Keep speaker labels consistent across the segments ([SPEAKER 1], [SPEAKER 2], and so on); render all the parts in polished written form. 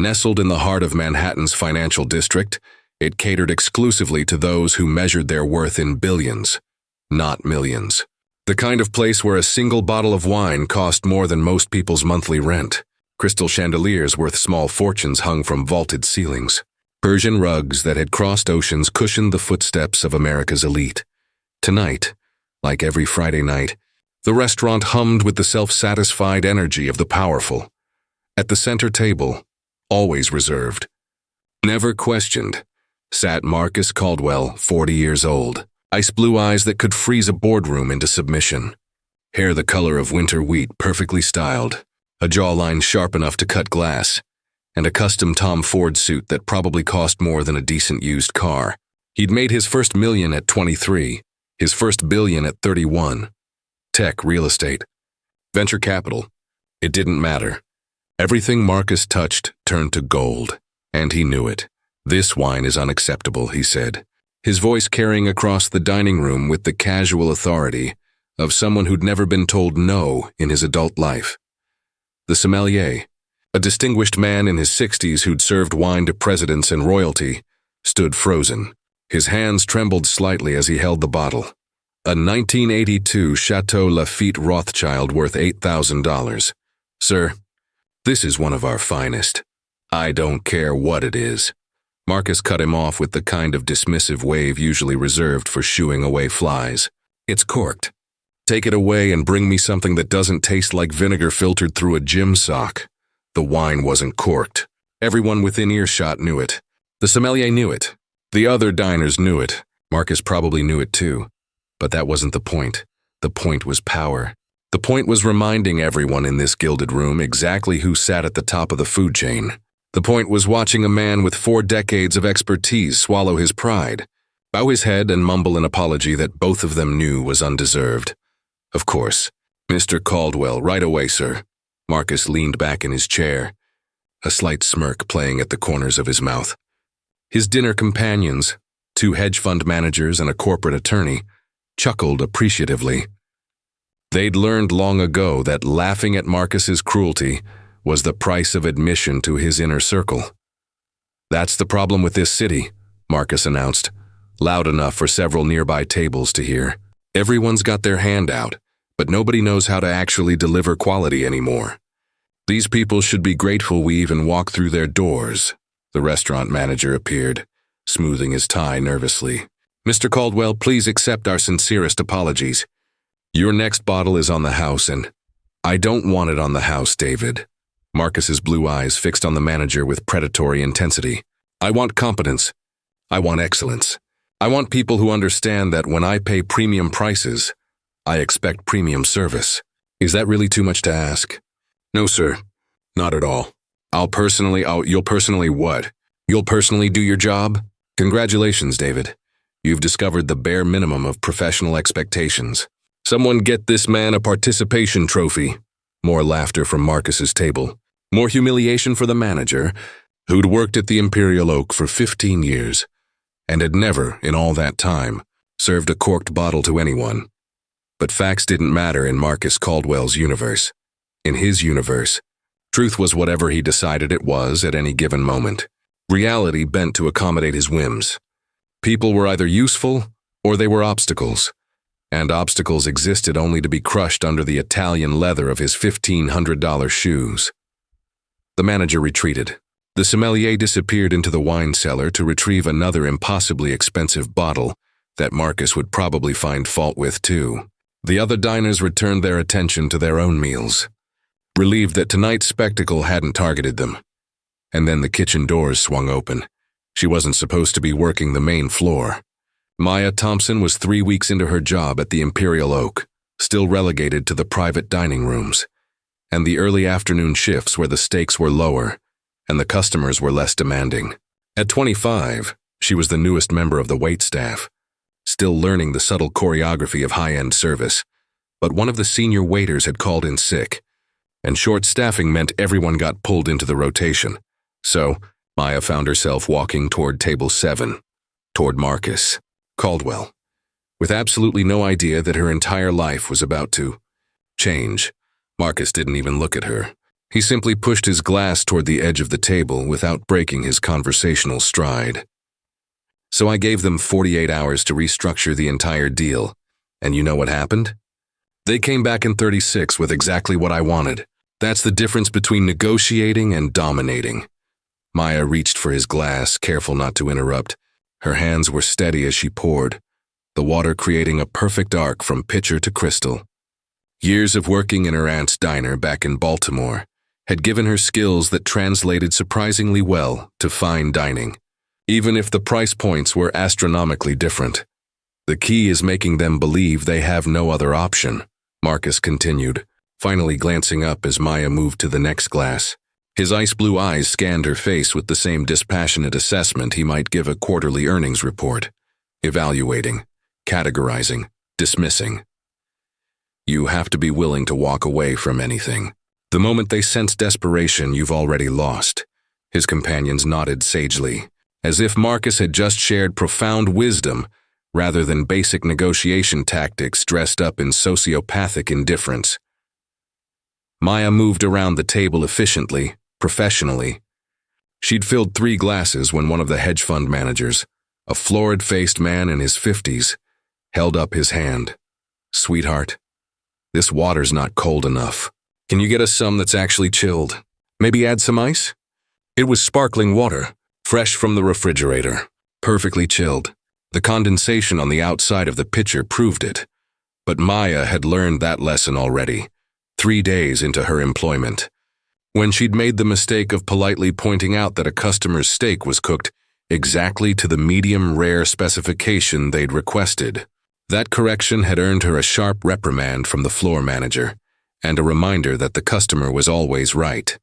[SPEAKER 1] Nestled in the heart of Manhattan's financial district, it catered exclusively to those who measured their worth in billions, not millions. The kind of place where a single bottle of wine cost more than most people's monthly rent. Crystal chandeliers worth small fortunes hung from vaulted ceilings. Persian rugs that had crossed oceans cushioned the footsteps of America's elite. Tonight, like every Friday night, the restaurant hummed with the self-satisfied energy of the powerful. At the center table, always reserved, never questioned, sat Marcus Caldwell, 40 years old, ice blue eyes that could freeze a boardroom into submission, hair the color of winter wheat perfectly styled, a jawline sharp enough to cut glass, and a custom Tom Ford suit that probably cost more than a decent used car. He'd made his first million at 23, his first billion at 31. Tech, real estate, venture capital. It didn't matter. Everything Marcus touched turned to gold, and he knew it. "This wine is unacceptable," he said, his voice carrying across the dining room with the casual authority of someone who'd never been told no in his adult life. The sommelier, a distinguished man in his 60s who'd served wine to presidents and royalty, stood frozen. His hands trembled slightly as he held the bottle. A 1982 Chateau Lafite Rothschild worth $8,000. "Sir, this is one of our finest. I don't care what it is." Marcus cut him off with the kind of dismissive wave usually reserved for shooing away flies. "It's corked. Take it away and bring me something that doesn't taste like vinegar filtered through a gym sock." The wine wasn't corked. Everyone within earshot knew it. The sommelier knew it. The other diners knew it. Marcus probably knew it too. But that wasn't the point. The point was power. The point was reminding everyone in this gilded room exactly who sat at the top of the food chain. The point was watching a man with 4 decades of expertise swallow his pride, bow his head and mumble an apology that both of them knew was undeserved. "Of course. Mr. Caldwell, right away, sir." Marcus leaned back in his chair, a slight smirk playing at the corners of his mouth. His dinner companions, 2 hedge fund managers and a corporate attorney, chuckled appreciatively. They'd learned long ago that laughing at Marcus's cruelty was the price of admission to his inner circle. "That's the problem with this city," Marcus announced, loud enough for several nearby tables to hear. "Everyone's got their hand out, but nobody knows how to actually deliver quality anymore. These people should be grateful we even walk through their doors." The restaurant manager appeared, smoothing his tie nervously. "Mr. Caldwell, please accept our sincerest apologies. Your next bottle is on the house, and—" "I don't want it on the house, David." Marcus's blue eyes fixed on the manager with predatory intensity. "I want competence. I want excellence. I want people who understand that when I pay premium prices, I expect premium service." "Is that really too much to ask?" "No, sir. Not at all. You'll personally what? You'll personally do your job? Congratulations, David. You've discovered the bare minimum of professional expectations. Someone get this man a participation trophy." More laughter from Marcus's table. More humiliation for the manager, who'd worked at the Imperial Oak for 15 years, and had never, in all that time, served a corked bottle to anyone. But facts didn't matter in Marcus Caldwell's universe. In his universe, truth was whatever he decided it was at any given moment. Reality bent to accommodate his whims. People were either useful or they were obstacles, and obstacles existed only to be crushed under the Italian leather of his $1,500 shoes. The manager retreated. The sommelier disappeared into the wine cellar to retrieve another impossibly expensive bottle that Marcus would probably find fault with too. The other diners returned their attention to their own meals, relieved that tonight's spectacle hadn't targeted them. And then the kitchen doors swung open. She wasn't supposed to be working the main floor. Maya Thompson was 3 weeks into her job at the Imperial Oak, still relegated to the private dining rooms, and the early afternoon shifts where the stakes were lower and the customers were less demanding. At 25, she was the newest member of the wait staff, still learning the subtle choreography of high-end service, but one of the senior waiters had called in sick, and short staffing meant everyone got pulled into the rotation. So, Maya found herself walking toward table 7, toward Marcus Caldwell, with absolutely no idea that her entire life was about to change. Marcus didn't even look at her. He simply pushed his glass toward the edge of the table without breaking his conversational stride. So I gave them 48 hours to restructure the entire deal. And you know what happened? They came back in 36 with exactly what I wanted. That's the difference between negotiating and dominating. Maya reached for his glass, careful not to interrupt. Her hands were steady as she poured, the water creating a perfect arc from pitcher to crystal. Years of working in her aunt's diner back in Baltimore had given her skills that translated surprisingly well to fine dining, even if the price points were astronomically different. The key is making them believe they have no other option, Marcus continued, finally glancing up as Maya moved to the next glass. His ice-blue eyes scanned her face with the same dispassionate assessment he might give a quarterly earnings report, evaluating, categorizing, dismissing. You have to be willing to walk away from anything. The moment they sense desperation, you've already lost. His companions nodded sagely, as if Marcus had just shared profound wisdom rather than basic negotiation tactics dressed up in sociopathic indifference. Maya moved around the table efficiently, professionally. She'd filled 3 glasses when one of the hedge fund managers, a florid-faced man in his 50s, held up his hand. "Sweetheart, this water's not cold enough. Can you get us some that's actually chilled? Maybe add some ice?" It was sparkling water, fresh from the refrigerator, perfectly chilled. The condensation on the outside of the pitcher proved it. But Maya had learned that lesson already, 3 days into her employment, when she'd made the mistake of politely pointing out that a customer's steak was cooked exactly to the medium rare specification they'd requested. That correction had earned her a sharp reprimand from the floor manager, and a reminder that the customer was always right,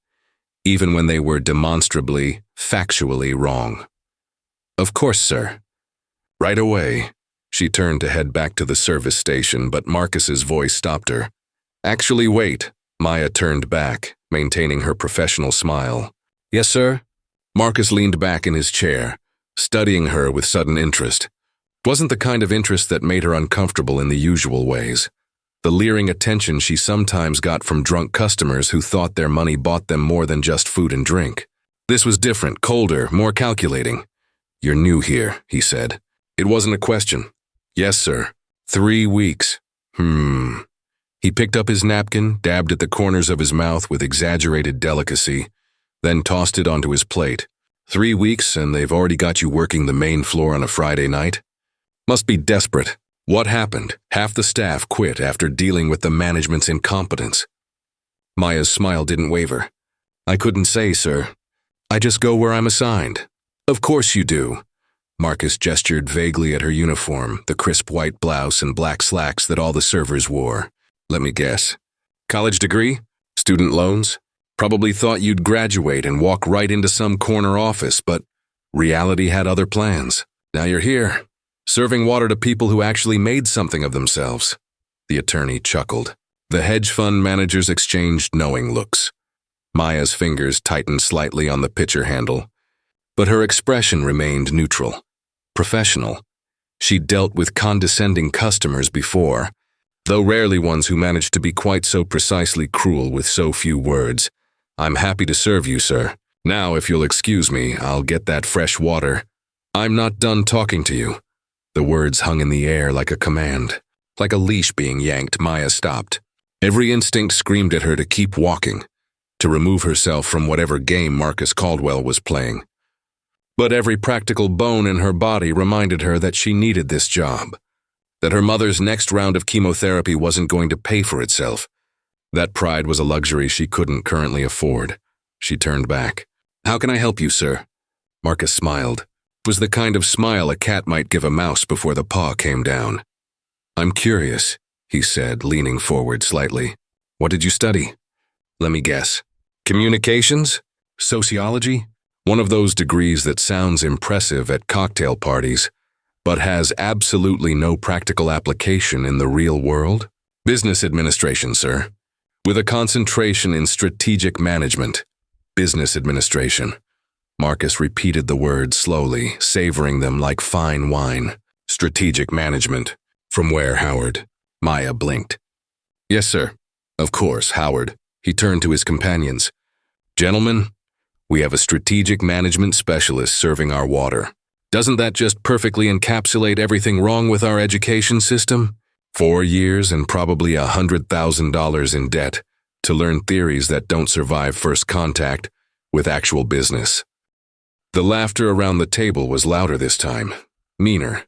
[SPEAKER 1] even when they were demonstrably, factually wrong. "Of course, sir." "Right away." She turned to head back to the service station, but Marcus's voice stopped her. "Actually, wait." Maya turned back, maintaining her professional smile. "Yes, sir?" Marcus leaned back in his chair, studying her with sudden interest. It wasn't the kind of interest that made her uncomfortable in the usual ways. The leering attention she sometimes got from drunk customers who thought their money bought them more than just food and drink. This was different, colder, more calculating. "You're new here," he said. It wasn't a question. "Yes, sir. 3 weeks. He picked up his napkin, dabbed at the corners of his mouth with exaggerated delicacy, then tossed it onto his plate. 3 weeks and they've already got you working the main floor on a Friday night? Must be desperate. What happened? Half the staff quit after dealing with the management's incompetence." Maya's smile didn't waver. "I couldn't say, sir. I just go where I'm assigned." "Of course you do." Marcus gestured vaguely at her uniform, the crisp white blouse and black slacks that all the servers wore. "Let me guess. College degree? Student loans? Probably thought you'd graduate and walk right into some corner office, but reality had other plans. Now you're here, serving water to people who actually made something of themselves." The attorney chuckled. The hedge fund managers exchanged knowing looks. Maya's fingers tightened slightly on the pitcher handle, but her expression remained neutral, professional. She'd dealt with condescending customers before, though rarely ones who managed to be quite so precisely cruel with so few words. "I'm happy to serve you, sir. Now, if you'll excuse me, I'll get that fresh water." "I'm not done talking to you." The words hung in the air like a command. Like a leash being yanked, Maya stopped. Every instinct screamed at her to keep walking, to remove herself from whatever game Marcus Caldwell was playing. But every practical bone in her body reminded her that she needed this job, that her mother's next round of chemotherapy wasn't going to pay for itself. That pride was a luxury she couldn't currently afford. She turned back. "How can I help you, sir?" Marcus smiled. It was the kind of smile a cat might give a mouse before the paw came down. "I'm curious," he said, leaning forward slightly. "What did you study?" "Let me guess. Communications? Sociology? One of those degrees that sounds impressive at cocktail parties, but has absolutely no practical application in the real world?" "Business administration, sir, with a concentration in strategic management." "Business administration." Marcus repeated the words slowly, savoring them like fine wine. "Strategic management. From where, Howard?" Maya blinked. "Yes, sir." "Of course, Howard." He turned to his companions. Gentlemen, we have a strategic management specialist serving our water. Doesn't that just perfectly encapsulate everything wrong with our education system? 4 years and probably $100,000 in debt to learn theories that don't survive first contact with actual business. The laughter around the table was louder this time, meaner.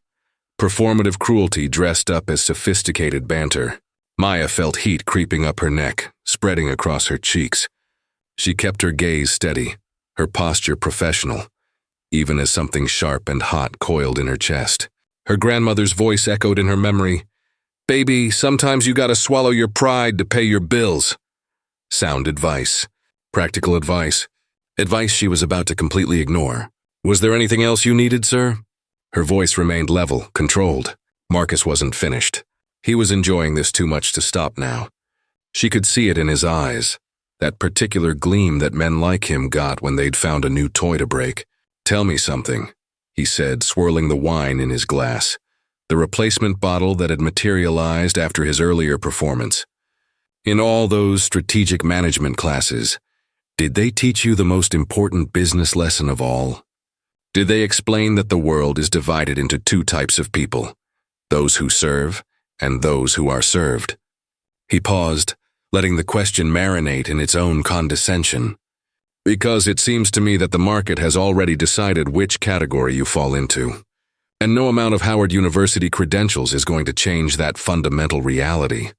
[SPEAKER 1] Performative cruelty dressed up as sophisticated banter. Maya felt heat creeping up her neck, spreading across her cheeks. She kept her gaze steady, her posture professional, even as something sharp and hot coiled in her chest. Her grandmother's voice echoed in her memory. "Baby, sometimes you gotta swallow your pride to pay your bills." Sound advice. Practical advice. Advice she was about to completely ignore. "Was there anything else you needed, sir?" Her voice remained level, controlled. Marcus wasn't finished. He was enjoying this too much to stop now. She could see it in his eyes, that particular gleam that men like him got when they'd found a new toy to break. "Tell me something," he said, swirling the wine in his glass, the replacement bottle that had materialized after his earlier performance. "In all those strategic management classes, did they teach you the most important business lesson of all? Did they explain that the world is divided into 2 types of people, those who serve and those who are served?" He paused, letting the question marinate in its own condescension. "Because it seems to me that the market has already decided which category you fall into. And no amount of Howard University credentials is going to change that fundamental reality."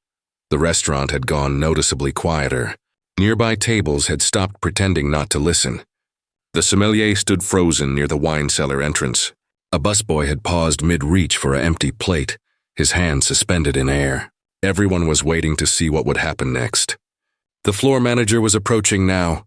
[SPEAKER 1] The restaurant had gone noticeably quieter. Nearby tables had stopped pretending not to listen. The sommelier stood frozen near the wine cellar entrance. A busboy had paused mid-reach for an empty plate, his hand suspended in air. Everyone was waiting to see what would happen next. The floor manager was approaching now,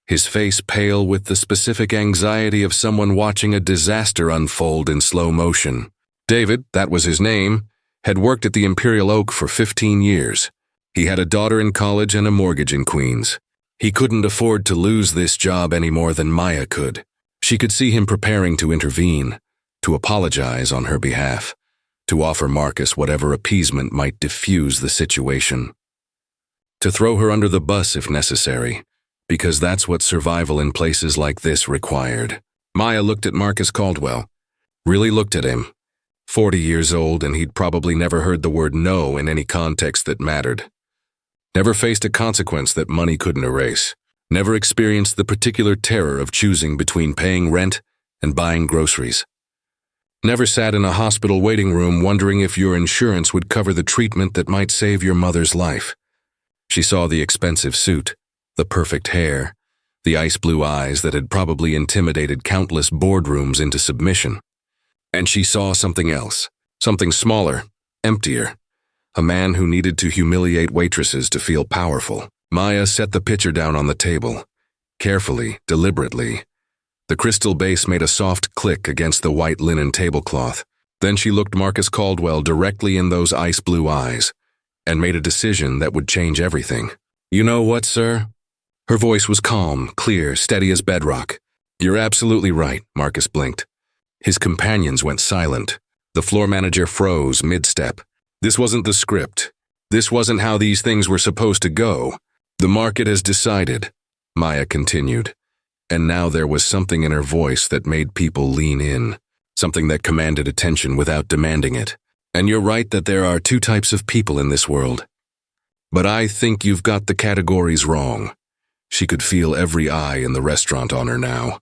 [SPEAKER 1] his face pale with the specific anxiety of someone watching a disaster unfold in slow motion. David, that was his name, had worked at the Imperial Oak for 15 years. He had a daughter in college and a mortgage in Queens. He couldn't afford to lose this job any more than Maya could. She could see him preparing to intervene, to apologize on her behalf, to offer Marcus whatever appeasement might diffuse the situation. To throw her under the bus if necessary, because that's what survival in places like this required. Maya looked at Marcus Caldwell, really looked at him. 40 years old, and he'd probably never heard the word no in any context that mattered. Never faced a consequence that money couldn't erase. Never experienced the particular terror of choosing between paying rent and buying groceries. Never sat in a hospital waiting room wondering if your insurance would cover the treatment that might save your mother's life. She saw the expensive suit, the perfect hair, the ice blue eyes that had probably intimidated countless boardrooms into submission. And she saw something else, something smaller, emptier. A man who needed to humiliate waitresses to feel powerful. Maya set the pitcher down on the table, carefully, deliberately. The crystal base made a soft click against the white linen tablecloth. Then she looked Marcus Caldwell directly in those ice blue eyes and made a decision that would change everything. "You know what, sir?" Her voice was calm, clear, steady as bedrock. "You're absolutely right," Marcus blinked. His companions went silent. The floor manager froze mid-step. This wasn't the script. This wasn't how these things were supposed to go. "The market has decided," Maya continued. And now there was something in her voice that made people lean in, something that commanded attention without demanding it. "And you're right that there are 2 types of people in this world. But I think you've got the categories wrong." She could feel every eye in the restaurant on her now.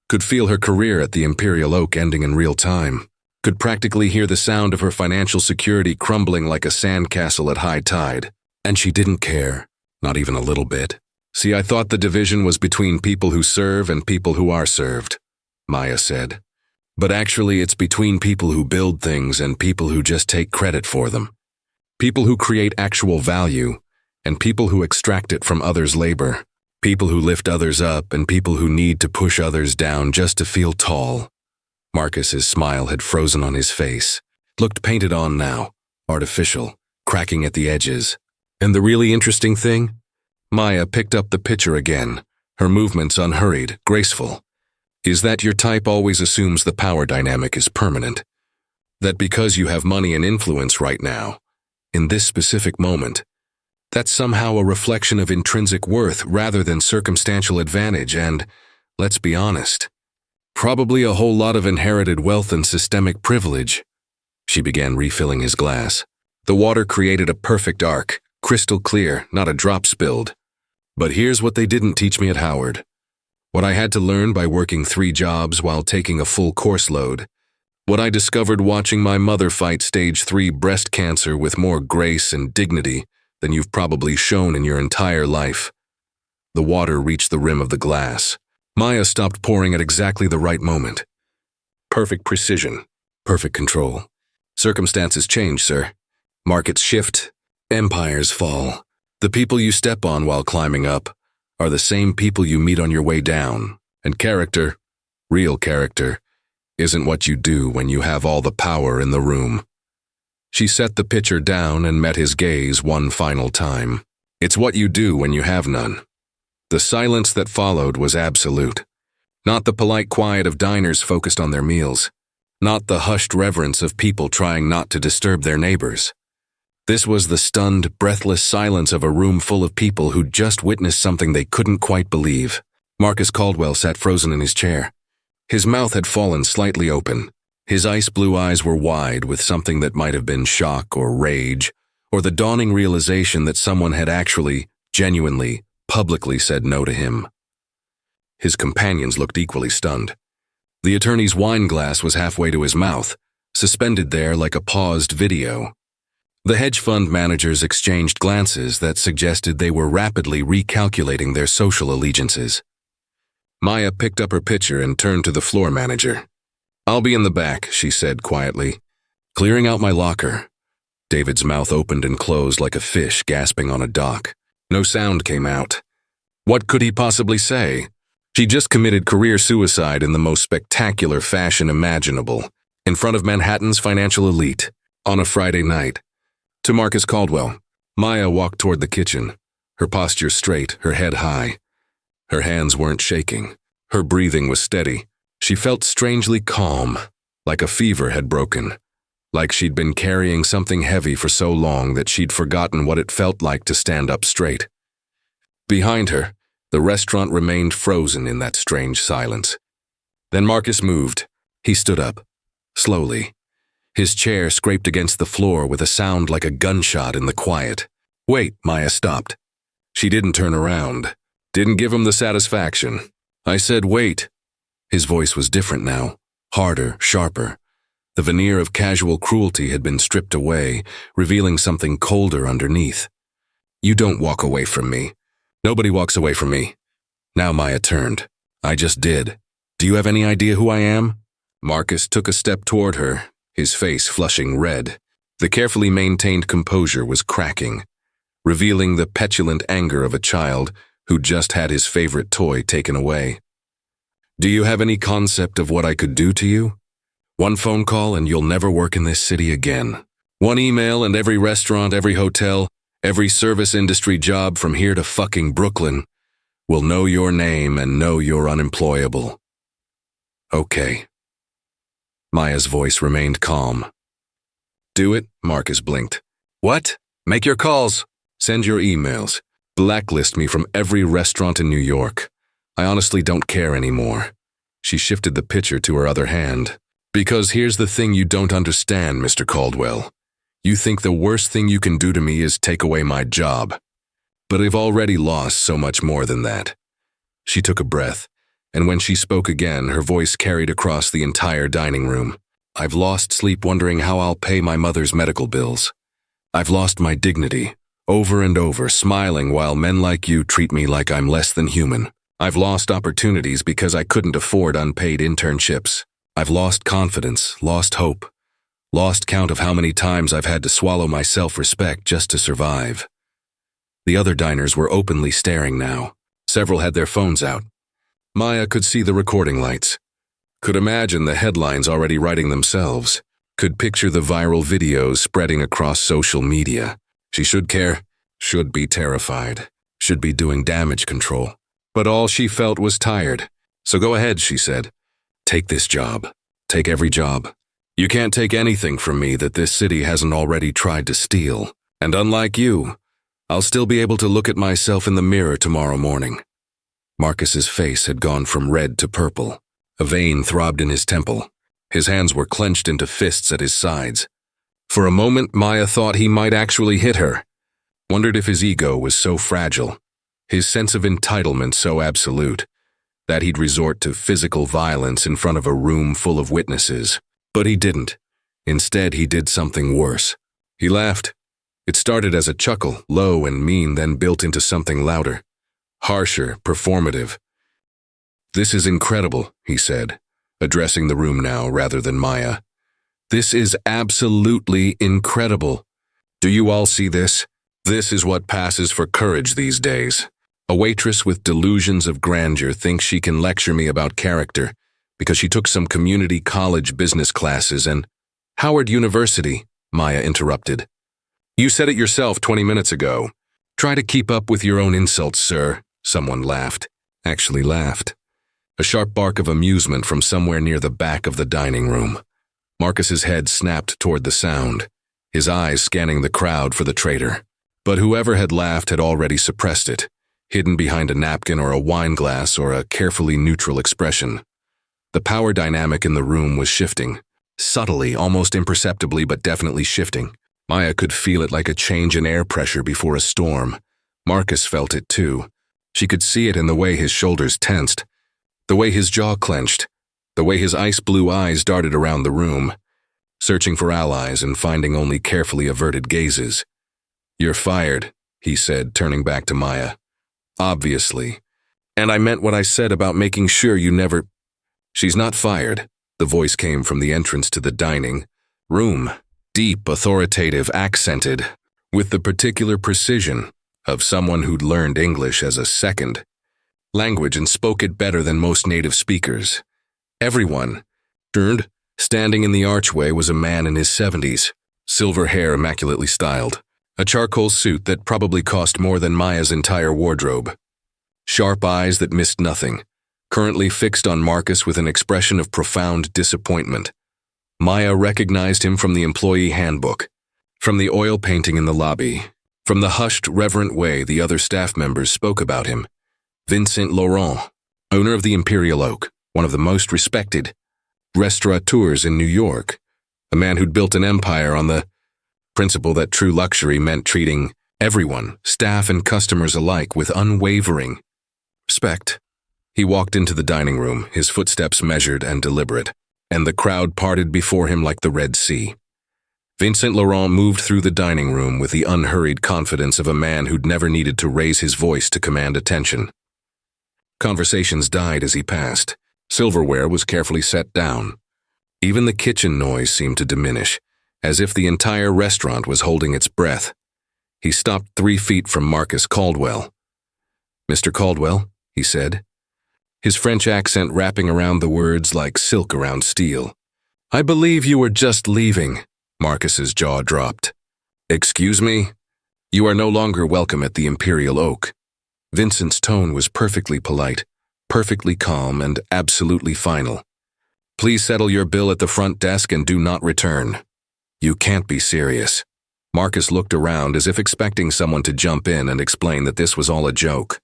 [SPEAKER 1] Could feel her career at the Imperial Oak ending in real time. Could practically hear the sound of her financial security crumbling like a sandcastle at high tide. And she didn't care, not even a little bit. "See, I thought the division was between people who serve and people who are served," Maya said. "But actually it's between people who build things and people who just take credit for them. People who create actual value and people who extract it from others' labor. People who lift others up and people who need to push others down just to feel tall." Marcus's smile had frozen on his face. It looked painted on now, artificial, cracking at the edges. "And the really interesting thing?" Maya picked up the pitcher again, her movements unhurried, graceful. "Is that your type always assumes the power dynamic is permanent. That because you have money and influence right now, in this specific moment, That's somehow a reflection of intrinsic worth rather than circumstantial advantage and, let's be honest, probably a whole lot of inherited wealth and systemic privilege. She began refilling his glass. The water created a perfect arc, crystal clear, not a drop spilled. But here's what they didn't teach me at Howard. What I had to learn by working 3 jobs while taking a full course load. What I discovered watching my mother fight stage 3 breast cancer with more grace and dignity than you've probably shown in your entire life. The water reached the rim of the glass. Maya stopped pouring at exactly the right moment. Perfect precision, perfect control. Circumstances change, sir. Markets shift, empires fall. The people you step on while climbing up are the same people you meet on your way down. And character, real character, isn't what you do when you have all the power in the room. She set the pitcher down and met his gaze one final time. It's what you do when you have none. The silence that followed was absolute. Not the polite quiet of diners focused on their meals. Not the hushed reverence of people trying not to disturb their neighbors. This was the stunned, breathless silence of a room full of people who'd just witnessed something they couldn't quite believe. Marcus Caldwell sat frozen in his chair. His mouth had fallen slightly open. His ice-blue eyes were wide with something that might have been shock or rage, or the dawning realization that someone had actually, genuinely, publicly said no to him. His companions looked equally stunned. The attorney's wine glass was halfway to his mouth, suspended there like a paused video. The hedge fund managers exchanged glances that suggested they were rapidly recalculating their social allegiances. Maya picked up her pitcher and turned to the floor manager. "I'll be in the back," she said quietly. "Clearing out my locker." David's mouth opened and closed like a fish gasping on a dock. No sound came out. What could he possibly say? She just committed career suicide in the most spectacular fashion imaginable, in front of Manhattan's financial elite, on a Friday night. To Marcus Caldwell, Maya walked toward the kitchen, her posture straight, her head high. Her hands weren't shaking. Her breathing was steady. She felt strangely calm, like a fever had broken, like she'd been carrying something heavy for so long that she'd forgotten what it felt like to stand up straight. Behind her, the restaurant remained frozen in that strange silence. Then Marcus moved. He stood up, slowly. His chair scraped against the floor with a sound like a gunshot in the quiet. "Wait," Maya stopped. She didn't turn around. Didn't give him the satisfaction. "I said wait." His voice was different now, harder, sharper. The veneer of casual cruelty had been stripped away, revealing something colder underneath. "You don't walk away from me. Nobody walks away from me." Now Maya turned. "I just did. Do you have any idea who I am?" Marcus took a step toward her, his face flushing red. The carefully maintained composure was cracking, revealing the petulant anger of a child who just had his favorite toy taken away. "Do you have any concept of what I could do to you? One phone call and you'll never work in this city again. One email and every restaurant, every hotel, every service industry job from here to fucking Brooklyn will know your name and know you're unemployable." "Okay." Maya's voice remained calm. "Do it?" Marcus blinked. "What? Make your calls. Send your emails. Blacklist me from every restaurant in New York. I honestly don't care anymore." She shifted the pitcher to her other hand. "Because here's the thing you don't understand, Mr. Caldwell. You think the worst thing you can do to me is take away my job. But I've already lost so much more than that." She took a breath, and when she spoke again, her voice carried across the entire dining room. "I've lost sleep wondering how I'll pay my mother's medical bills. I've lost my dignity, over and over, smiling while men like you treat me like I'm less than human. I've lost opportunities because I couldn't afford unpaid internships. I've lost confidence, lost hope, lost count of how many times I've had to swallow my self-respect just to survive." The other diners were openly staring now. Several had their phones out. Maya could see the recording lights, could imagine the headlines already writing themselves, could picture the viral videos spreading across social media. She should care, should be terrified, should be doing damage control. But all she felt was tired. "So go ahead," she said. "Take this job. Take every job. You can't take anything from me that this city hasn't already tried to steal. And unlike you, I'll still be able to look at myself in the mirror tomorrow morning. Marcus's face had gone from red to purple. A vein throbbed in his temple. His hands were clenched into fists at his sides. For a moment, Maya thought he might actually hit her. Wondered if his ego was so fragile, his sense of entitlement so absolute, that he'd resort to physical violence in front of a room full of witnesses. But he didn't. Instead, he did something worse. He laughed. It started as a chuckle, low and mean, then built into something louder, harsher, performative. "This is incredible," he said, addressing the room now rather than Maya. "This is absolutely incredible. Do you all see this? This is what passes for courage these days. A waitress with delusions of grandeur thinks she can lecture me about character because she took some community college business classes and—" "Howard University," Maya interrupted. "You said it yourself 20 minutes ago. Try to keep up with your own insults, sir." Someone laughed. Actually laughed. A sharp bark of amusement from somewhere near the back of the dining room. Marcus's head snapped toward the sound, his eyes scanning the crowd for the traitor. But whoever had laughed had already suppressed it, hidden behind a napkin or a wine glass or a carefully neutral expression. The power dynamic in the room was shifting, subtly, almost imperceptibly, but definitely shifting. Maya could feel it like a change in air pressure before a storm. Marcus felt it too. She could see it in the way his shoulders tensed, the way his jaw clenched, the way his ice-blue eyes darted around the room, searching for allies and finding only carefully averted gazes. "You're fired," he said, turning back to Maya. "Obviously. And I meant what I said about making sure you never—" "She's not fired," the voice came from the entrance to the dining room, deep, authoritative, accented, with the particular precision of someone who'd learned English as a second language and spoke it better than most native speakers. Everyone turned. Standing in the archway was a man in his 70s, silver hair immaculately styled, a charcoal suit that probably cost more than Maya's entire wardrobe, sharp eyes that missed nothing, currently fixed on Marcus with an expression of profound disappointment. Maya recognized him from the employee handbook, from the oil painting in the lobby, from the hushed, reverent way the other staff members spoke about him. Vincent Laurent, owner of the Imperial Oak, one of the most respected restaurateurs in New York, a man who'd built an empire on the principle that true luxury meant treating everyone, staff and customers alike, with unwavering respect. He walked into the dining room, his footsteps measured and deliberate, and the crowd parted before him like the Red Sea. Vincent Laurent moved through the dining room with the unhurried confidence of a man who'd never needed to raise his voice to command attention. Conversations died as he passed. Silverware was carefully set down. Even the kitchen noise seemed to diminish, as if the entire restaurant was holding its breath. He stopped 3 feet from Marcus Caldwell. "Mr. Caldwell," he said, his French accent wrapping around the words like silk around steel. "I believe you were just leaving." Marcus's jaw dropped. "Excuse me? You are no longer welcome at the Imperial Oak." Vincent's tone was perfectly polite, perfectly calm, and absolutely final. "Please settle your bill at the front desk and do not return." "You can't be serious." Marcus looked around as if expecting someone to jump in and explain that this was all a joke.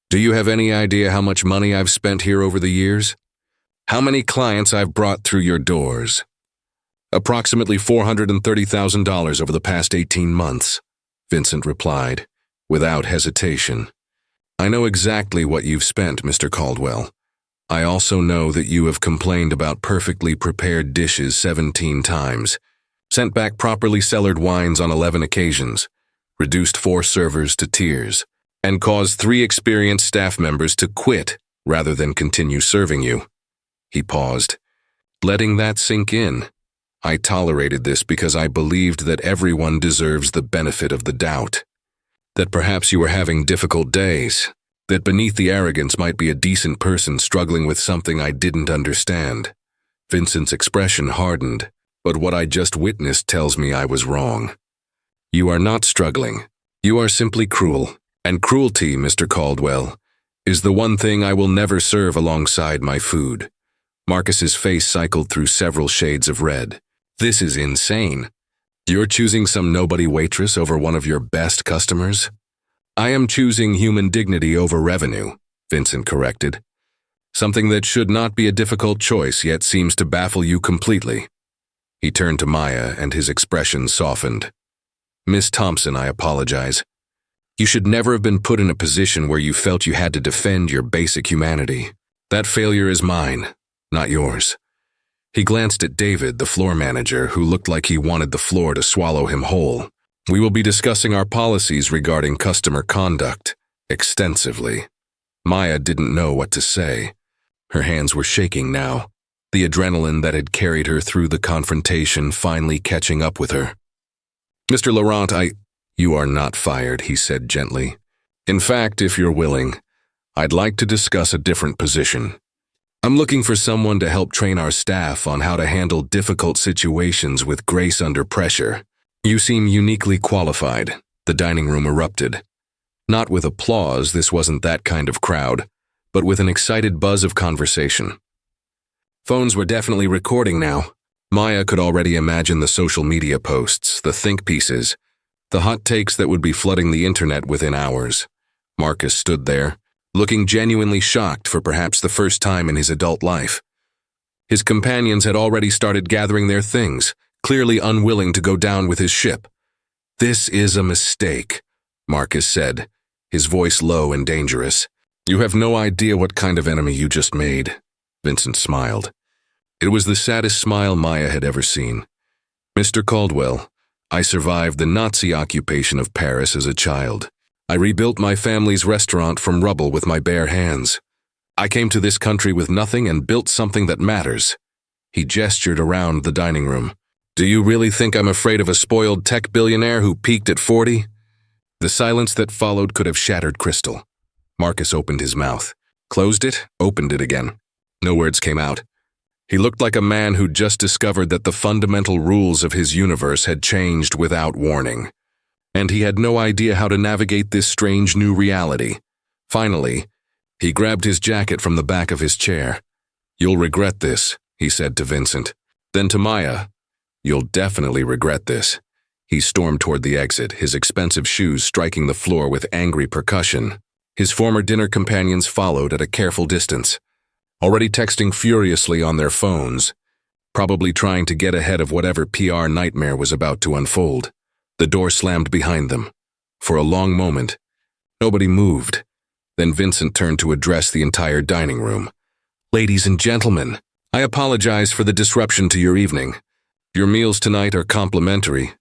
[SPEAKER 1] "Do you have any idea how much money I've spent here over the years? How many clients I've brought through your doors?" "Approximately $430,000 over the past 18 months, Vincent replied, without hesitation. "I know exactly what you've spent, Mr. Caldwell. I also know that you have complained about perfectly prepared dishes 17 times, sent back properly cellared wines on 11 occasions, reduced 4 servers to tears, and caused 3 experienced staff members to quit rather than continue serving you." He paused, letting that sink in. "I tolerated this because I believed that everyone deserves the benefit of the doubt. That perhaps you were having difficult days, that beneath the arrogance might be a decent person struggling with something I didn't understand." Vincent's expression hardened, "But what I just witnessed tells me I was wrong. You are not struggling. You are simply cruel. And cruelty, Mr. Caldwell, is the one thing I will never serve alongside my food." Marcus's face cycled through several shades of red. "This is insane. You're choosing some nobody waitress over one of your best customers?" I am choosing human dignity over revenue, Vincent corrected. Something that should not be a difficult choice, yet seems to baffle you completely. He turned to Maya, and his expression softened. Miss Thompson, I apologize. You should never have been put in a position where you felt you had to defend your basic humanity. That failure is mine, not yours. He glanced at David, the floor manager, who looked like he wanted the floor to swallow him whole. We will be discussing our policies regarding customer conduct extensively. Maya didn't know what to say. Her hands were shaking now, the adrenaline that had carried her through the confrontation finally catching up with her. Mr. Laurent, You are not fired, he said gently. In fact, if you're willing, I'd like to discuss a different position. I'm looking for someone to help train our staff on how to handle difficult situations with grace under pressure. You seem uniquely qualified. The dining room erupted. Not with applause, this wasn't that kind of crowd, but with an excited buzz of conversation. Phones were definitely recording now. Maya could already imagine the social media posts, the think pieces, the hot takes that would be flooding the internet within hours. Marcus stood there, looking genuinely shocked for perhaps the first time in his adult life. His companions had already started gathering their things, clearly unwilling to go down with his ship. This is a mistake, Marcus said, his voice low and dangerous. You have no idea what kind of enemy you just made. Vincent smiled. It was the saddest smile Maya had ever seen. Mr. Caldwell, I survived the Nazi occupation of Paris as a child. I rebuilt my family's restaurant from rubble with my bare hands. I came to this country with nothing and built something that matters. He gestured around the dining room. Do you really think I'm afraid of a spoiled tech billionaire who peaked at 40? The silence that followed could have shattered crystal. Marcus opened his mouth, closed it, opened it again. No words came out. He looked like a man who'd just discovered that the fundamental rules of his universe had changed without warning. And he had no idea how to navigate this strange new reality. Finally, he grabbed his jacket from the back of his chair. You'll regret this, he said to Vincent. Then to Maya, you'll definitely regret this. He stormed toward the exit, his expensive shoes striking the floor with angry percussion. His former dinner companions followed at a careful distance, already texting furiously on their phones, probably trying to get ahead of whatever PR nightmare was about to unfold. The door slammed behind them. For a long moment, nobody moved. Then Vincent turned to address the entire dining room. Ladies and gentlemen, I apologize for the disruption to your evening. Your meals tonight are complimentary,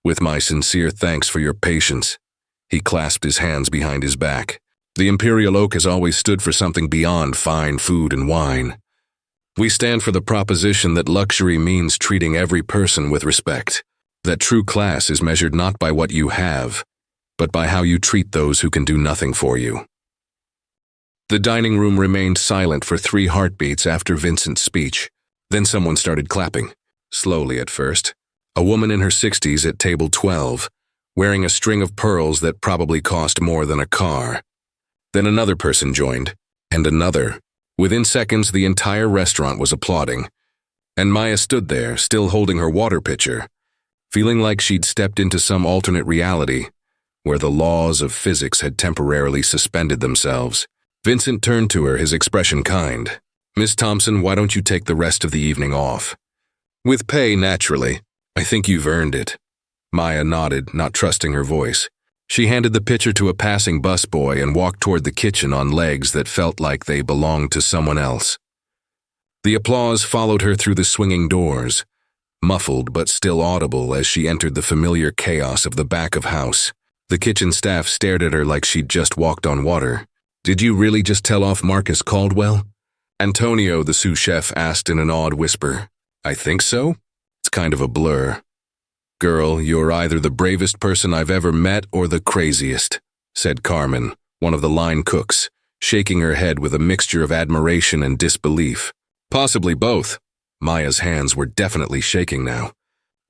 [SPEAKER 1] with my sincere thanks for your patience. He clasped his hands behind his back. The Imperial Oak has always stood for something beyond fine food and wine. We stand for the proposition that luxury means treating every person with respect, that true class is measured not by what you have, but by how you treat those who can do nothing for you. The dining room remained silent for 3 heartbeats after Vincent's speech. Then someone started clapping, slowly at first. A woman in her 60s at table 12, wearing a string of pearls that probably cost more than a car. Then another person joined, and another. Within seconds, the entire restaurant was applauding. And Maya stood there, still holding her water pitcher, feeling like she'd stepped into some alternate reality, where the laws of physics had temporarily suspended themselves. Vincent turned to her, his expression kind. Miss Thompson, why don't you take the rest of the evening off? With pay, naturally. I think you've earned it. Maya nodded, not trusting her voice. She handed the pitcher to a passing busboy and walked toward the kitchen on legs that felt like they belonged to someone else. The applause followed her through the swinging doors, muffled but still audible as she entered the familiar chaos of the back of house. The kitchen staff stared at her like she'd just walked on water. Did you really just tell off Marcus Caldwell? Antonio, the sous chef, asked in an awed whisper. I think so. It's kind of a blur. Girl, you're either the bravest person I've ever met or the craziest, said Carmen, one of the line cooks, shaking her head with a mixture of admiration and disbelief. Possibly both. Maya's hands were definitely shaking now.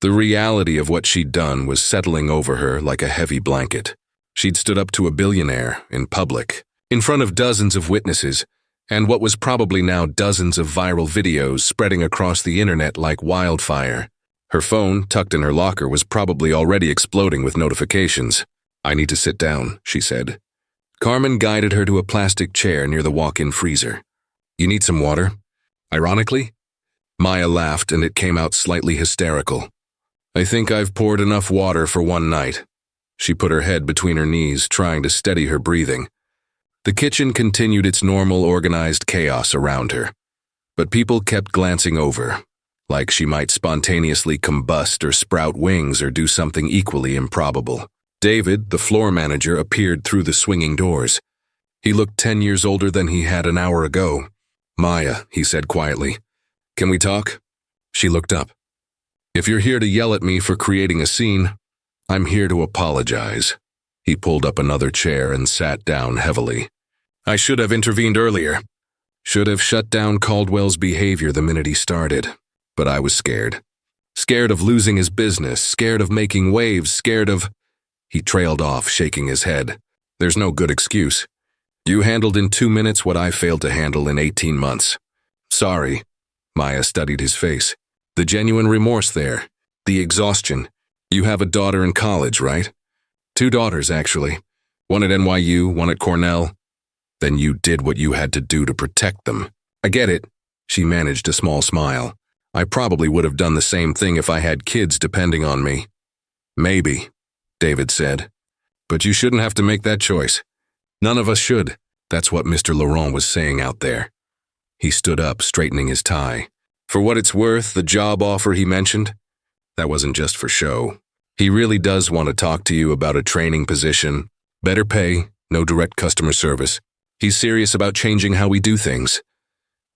[SPEAKER 1] The reality of what she'd done was settling over her like a heavy blanket. She'd stood up to a billionaire in public, in front of dozens of witnesses, and what was probably now dozens of viral videos spreading across the internet like wildfire. Her phone, tucked in her locker, was probably already exploding with notifications. I need to sit down, she said. Carmen guided her to a plastic chair near the walk-in freezer. You need some water? Ironically, Maya laughed and it came out slightly hysterical. I think I've poured enough water for one night. She put her head between her knees, trying to steady her breathing. The kitchen continued its normal, organized chaos around her. But people kept glancing over, like she might spontaneously combust or sprout wings or do something equally improbable. David, the floor manager, appeared through the swinging doors. He looked 10 years older than he had an hour ago. Maya, he said quietly, can we talk? She looked up. If you're here to yell at me for creating a scene, I'm here to apologize. He pulled up another chair and sat down heavily. I should have intervened earlier. Should have shut down Caldwell's behavior the minute he started. But I was scared. Scared of losing his business, scared of making waves, scared of... He trailed off, shaking his head. There's no good excuse. You handled in 2 minutes what I failed to handle in 18 months. Sorry. Maya studied his face. The genuine remorse there. The exhaustion. You have a daughter in college, right? 2 daughters, actually. One at NYU, one at Cornell. Then you did what you had to do to protect them. I get it. She managed a small smile. I probably would have done the same thing if I had kids depending on me. Maybe, David said. But you shouldn't have to make that choice. None of us should. That's what Mr. Laurent was saying out there. He stood up, straightening his tie. For what it's worth, the job offer he mentioned, that wasn't just for show. He really does want to talk to you about a training position. Better pay, no direct customer service. He's serious about changing how we do things.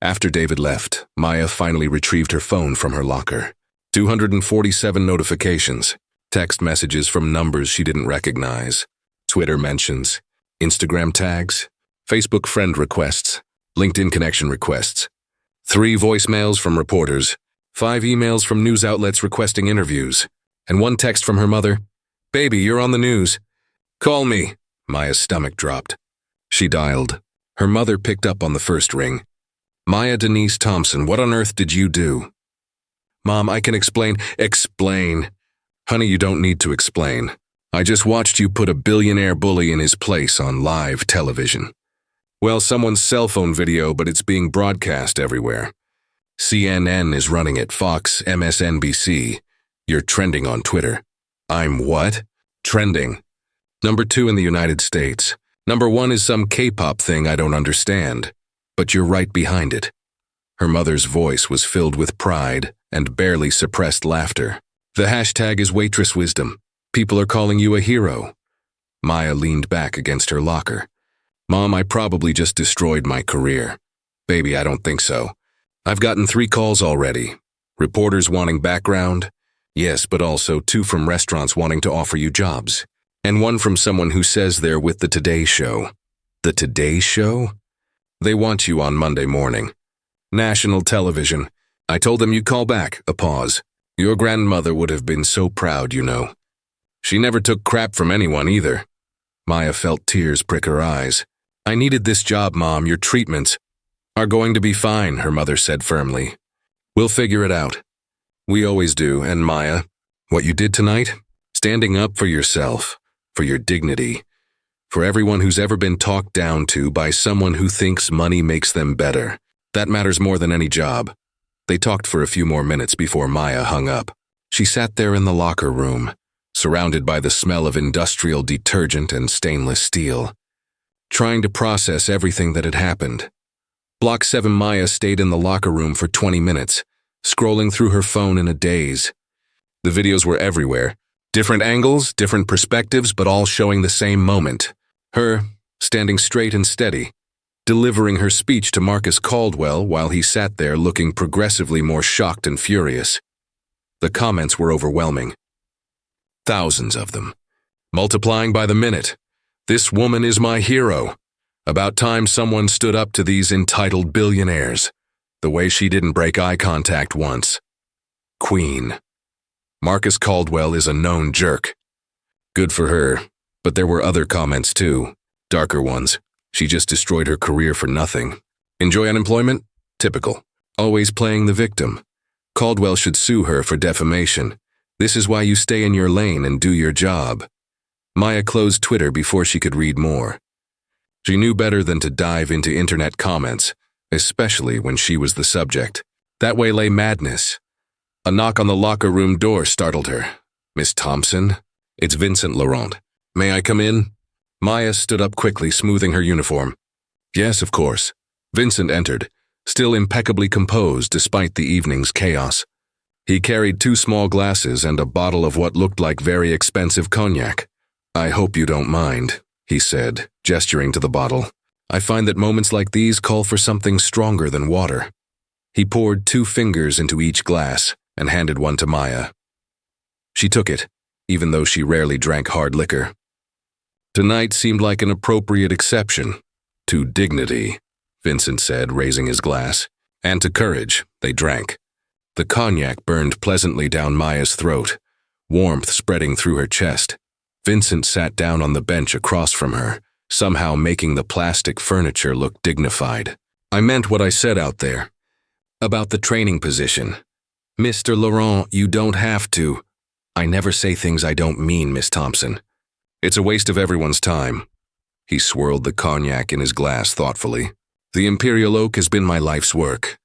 [SPEAKER 1] After David left, Maya finally retrieved her phone from her locker. 247 notifications, text messages from numbers she didn't recognize, Twitter mentions, Instagram tags, Facebook friend requests, LinkedIn connection requests, 3 voicemails from reporters, 5 emails from news outlets requesting interviews, and 1 text from her mother. Baby, you're on the news. Call me. Maya's stomach dropped. She dialed. Her mother picked up on the first ring. Maya Thompson, what on earth did you do? Mom, I can explain. Explain. Honey, you don't need to explain. I just watched you put a billionaire bully in his place on live television. Well, someone's cell phone video, but it's being broadcast everywhere. CNN is running it, Fox, MSNBC. You're trending on Twitter. I'm what? Trending. Number 2 in the United States. Number 1 is some K-pop thing I don't understand. But you're right behind it. Her mother's voice was filled with pride and barely suppressed laughter. The hashtag is Waitress wisdom. People are calling you a hero. Maya leaned back against her locker. Mom, I probably just destroyed my career. Baby, I don't think so. I've gotten 3 calls already. Reporters wanting background. Yes, but also 2 from restaurants wanting to offer you jobs. And 1 from someone who says they're with the Today Show. The Today Show? They want you on Monday morning. National television. I told them you'd call back. A pause. Your grandmother would have been so proud, you know. She never took crap from anyone either. Maya felt tears prick her eyes. I needed this job, Mom. Your treatments are going to be fine, her mother said firmly. We'll figure it out. We always do, and Maya, what you did tonight? Standing up for yourself, for your dignity, for everyone who's ever been talked down to by someone who thinks money makes them better. That matters more than any job. They talked for a few more minutes before Maya hung up. She sat there in the locker room, surrounded by the smell of industrial detergent and stainless steel, trying to process everything that had happened. Block 7 Maya stayed in the locker room for 20 minutes, scrolling through her phone in a daze. The videos were everywhere. Different angles, different perspectives, but all showing the same moment. Her, standing straight and steady, delivering her speech to Marcus Caldwell while he sat there looking progressively more shocked and furious. The comments were overwhelming. Thousands of them. Multiplying by the minute. This woman is my hero. About time someone stood up to these entitled billionaires. The way she didn't break eye contact once. Queen. Marcus Caldwell is a known jerk. Good for her, but there were other comments too. Darker ones. She just destroyed her career for nothing. Enjoy unemployment? Typical. Always playing the victim. Caldwell should sue her for defamation. This is why you stay in your lane and do your job. Maya closed Twitter before she could read more. She knew better than to dive into internet comments, especially when she was the subject. That way lay madness. A knock on the locker room door startled her. "Miss Thompson? It's Vincent Laurent. May I come in?" Maya stood up quickly, smoothing her uniform. "Yes, of course." Vincent entered, still impeccably composed despite the evening's chaos. He carried 2 small glasses and a bottle of what looked like very expensive cognac. "I hope you don't mind," he said, gesturing to the bottle. "I find that moments like these call for something stronger than water." He poured 2 fingers into each glass and handed one to Maya. She took it, even though she rarely drank hard liquor. Tonight seemed like an appropriate exception. To dignity, Vincent said, raising his glass, and to courage, they drank. The cognac burned pleasantly down Maya's throat, warmth spreading through her chest. Vincent sat down on the bench across from her, somehow making the plastic furniture look dignified. "I meant what I said out there. About the training position. Mr. Laurent, you don't have to. I never say things I don't mean, Miss Thompson. It's a waste of everyone's time." He swirled the cognac in his glass thoughtfully. "The Imperial Oak has been my life's work.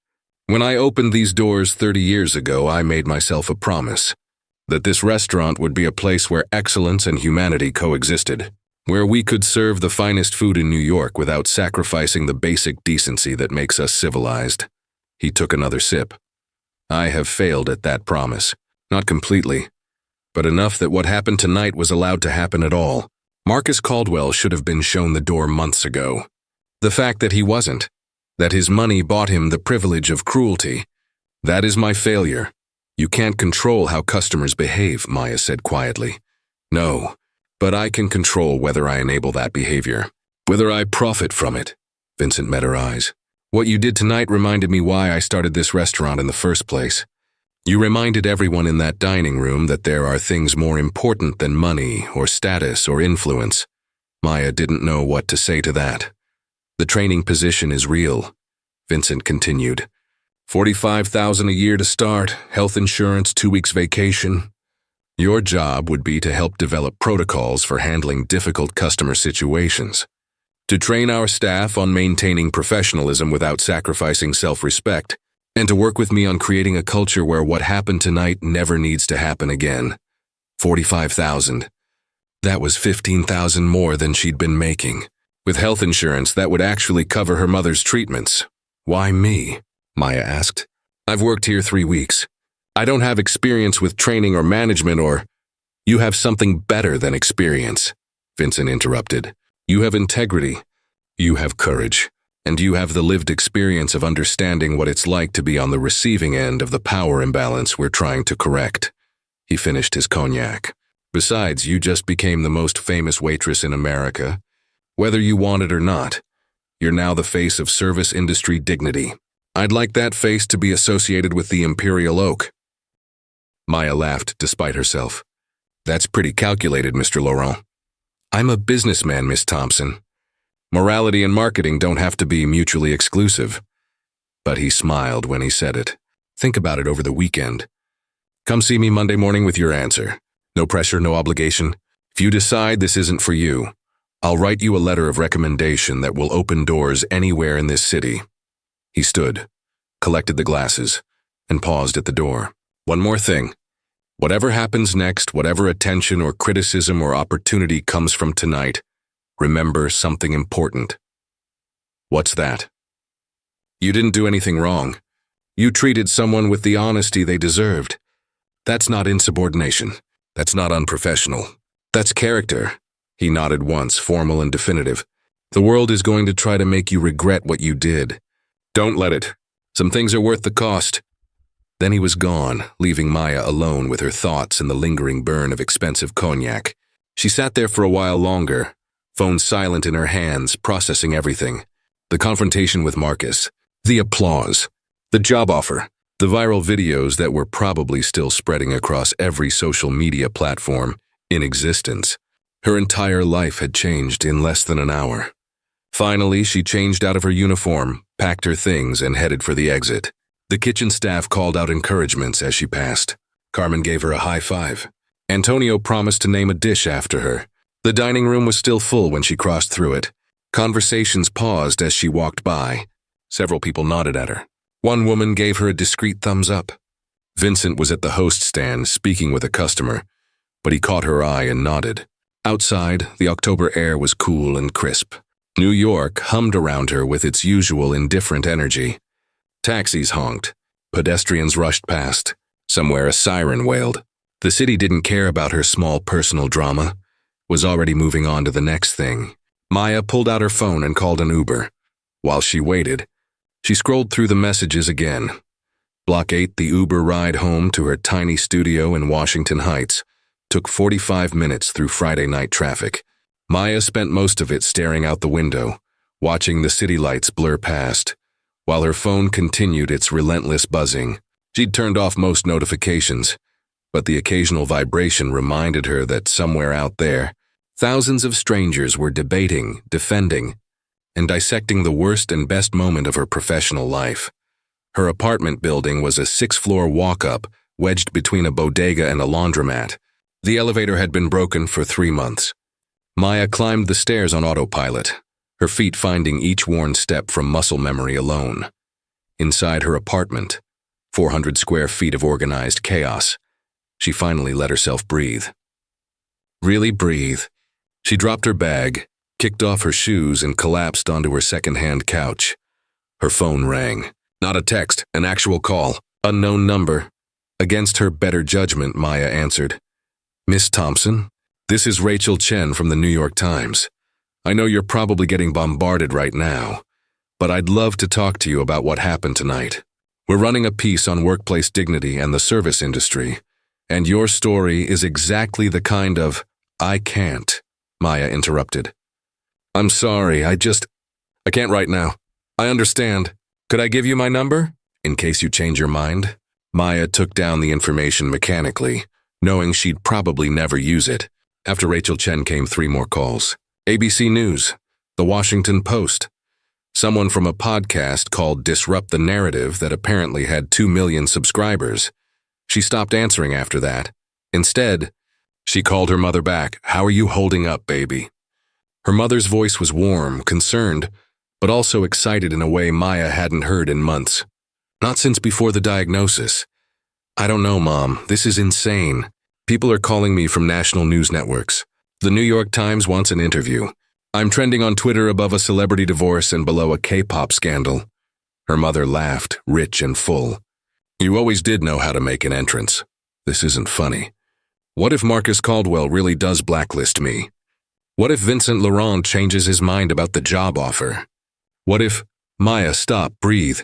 [SPEAKER 1] When I opened these doors 30 years ago, I made myself a promise that this restaurant would be a place where excellence and humanity coexisted, where we could serve the finest food in New York without sacrificing the basic decency that makes us civilized." He took another sip. "I have failed at that promise. Not completely, but enough that what happened tonight was allowed to happen at all. Marcus Caldwell should have been shown the door months ago. The fact that he wasn't, that his money bought him the privilege of cruelty, that is my failure. You can't control how customers behave," Maya said quietly. "No, but I can control whether I enable that behavior, whether I profit from it." Vincent met her eyes. "What you did tonight reminded me why I started this restaurant in the first place. You reminded everyone in that dining room that there are things more important than money or status or influence." Maya didn't know what to say to that. "The training position is real," Vincent continued. 45,000 a year to start, health insurance, 2 weeks vacation. Your job would be to help develop protocols for handling difficult customer situations, to train our staff on maintaining professionalism without sacrificing self-respect, and to work with me on creating a culture where what happened tonight never needs to happen again. 45,000. That was 15,000 more than she'd been making. With health insurance, that would actually cover her mother's treatments. "Why me?" Maya asked. "I've worked here 3 weeks. I don't have experience with training or management or—" "You have something better than experience," Vincent interrupted. "You have integrity. You have courage. And you have the lived experience of understanding what it's like to be on the receiving end of the power imbalance we're trying to correct." He finished his cognac. "Besides, you just became the most famous waitress in America. Whether you want it or not, you're now the face of service industry dignity. I'd like that face to be associated with the Imperial Oak." Maya laughed despite herself. "That's pretty calculated, Mr. Laurent. I'm a businessman, Miss Thompson. Morality and marketing don't have to be mutually exclusive." But he smiled when he said it. "Think about it over the weekend. Come see me Monday morning with your answer. No pressure, no obligation. If you decide this isn't for you, I'll write you a letter of recommendation that will open doors anywhere in this city." He stood, collected the glasses, and paused at the door. "One more thing. Whatever happens next, whatever attention or criticism or opportunity comes from tonight, remember something important." "What's that?" "You didn't do anything wrong. You treated someone with the honesty they deserved. That's not insubordination. That's not unprofessional. That's character." He nodded once, formal and definitive. "The world is going to try to make you regret what you did. Don't let it. Some things are worth the cost." Then he was gone, leaving Maya alone with her thoughts and the lingering burn of expensive cognac. She sat there for a while longer, phone silent in her hands, processing everything. The confrontation with Marcus, the applause, the job offer, the viral videos that were probably still spreading across every social media platform in existence. Her entire life had changed in less than an hour. Finally, she changed out of her uniform, packed her things, and headed for the exit. The kitchen staff called out encouragements as she passed. Carmen gave her a high five. Antonio promised to name a dish after her. The dining room was still full when she crossed through it. Conversations paused as she walked by. Several people nodded at her. One woman gave her a discreet thumbs up. Vincent was at the host stand speaking with a customer, but he caught her eye and nodded. Outside, the October air was cool and crisp. New York hummed around her with its usual indifferent energy. Taxis honked. Pedestrians rushed past. Somewhere a siren wailed. The city didn't care about her small personal drama, was already moving on to the next thing. Maya pulled out her phone and called an Uber. While she waited, she scrolled through the messages again. Block 8, the Uber ride home to her tiny studio in Washington Heights, took 45 minutes through Friday night traffic. Maya spent most of it staring out the window, watching the city lights blur past, while her phone continued its relentless buzzing. She'd turned off most notifications, but the occasional vibration reminded her that somewhere out there, thousands of strangers were debating, defending, and dissecting the worst and best moment of her professional life. Her apartment building was a 6-floor walk-up wedged between a bodega and a laundromat. The elevator had been broken for 3 months. Maya climbed the stairs on autopilot, her feet finding each worn step from muscle memory alone. Inside her apartment, 400 square feet of organized chaos, she finally let herself breathe. Really breathe. She dropped her bag, kicked off her shoes, and collapsed onto her second-hand couch. Her phone rang. Not a text, an actual call. Unknown number. Against her better judgment, Maya answered. Miss Thompson? This is Rachel Chen from the New York Times. I know you're probably getting bombarded right now, but I'd love to talk to you about what happened tonight. We're running a piece on workplace dignity and the service industry, and your story is exactly the kind of I can't, Maya interrupted. I'm sorry, I can't right now. I understand. Could I give you my number? In case you change your mind? Maya took down the information mechanically, knowing she'd probably never use it. After Rachel Chen came 3 more calls. ABC News, The Washington Post, someone from a podcast called Disrupt the Narrative that apparently had 2 million subscribers. She stopped answering after that. Instead, she called her mother back. How are you holding up, baby? Her mother's voice was warm, concerned, but also excited in a way Maya hadn't heard in months. Not since before the diagnosis. I don't know, Mom. This is insane. People are calling me from national news networks. The New York Times wants an interview. I'm trending on Twitter above a celebrity divorce and below a K-pop scandal. Her mother laughed, rich and full. You always did know how to make an entrance. This isn't funny. What if Marcus Caldwell really does blacklist me? What if Vincent Laurent changes his mind about the job offer? What if... Maya, stop, breathe.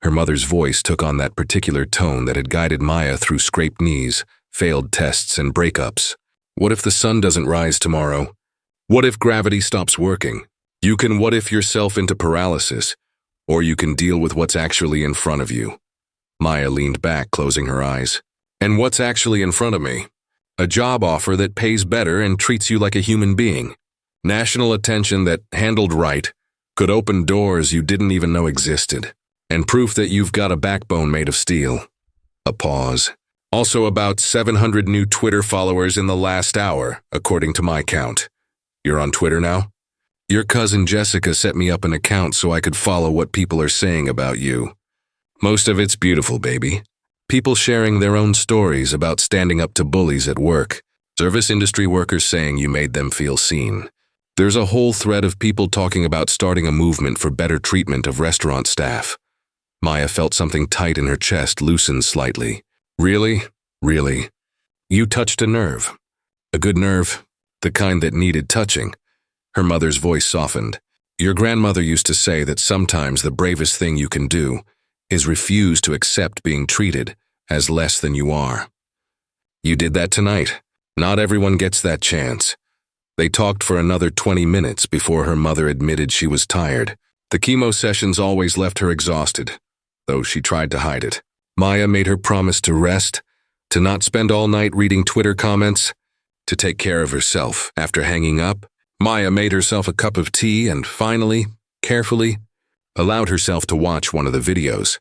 [SPEAKER 1] Her mother's voice took on that particular tone that had guided Maya through scraped knees, failed tests, and breakups. What if the sun doesn't rise tomorrow? What if gravity stops working? You can what if yourself into paralysis, or you can deal with what's actually in front of you. Maya leaned back, closing her eyes. And what's actually in front of me? A job offer that pays better and treats you like a human being. National attention that, handled right, could open doors you didn't even know existed. And proof that you've got a backbone made of steel. A pause. Also about 700 new Twitter followers in the last hour, according to my count. You're on Twitter now? Your cousin Jessica set me up an account so I could follow what people are saying about you. Most of it's beautiful, baby. People sharing their own stories about standing up to bullies at work. Service industry workers saying you made them feel seen. There's a whole thread of people talking about starting a movement for better treatment of restaurant staff. Maya felt something tight in her chest loosen slightly. Really? Really? You touched a nerve. A good nerve, the kind that needed touching. Her mother's voice softened. Your grandmother used to say that sometimes the bravest thing you can do is refuse to accept being treated as less than you are. You did that tonight. Not everyone gets that chance. They talked for another 20 minutes before her mother admitted she was tired. The chemo sessions always left her exhausted, though she tried to hide it. Maya made her promise to rest, to not spend all night reading Twitter comments, to take care of herself. After hanging up, Maya made herself a cup of tea and finally, carefully, allowed herself to watch one of the videos.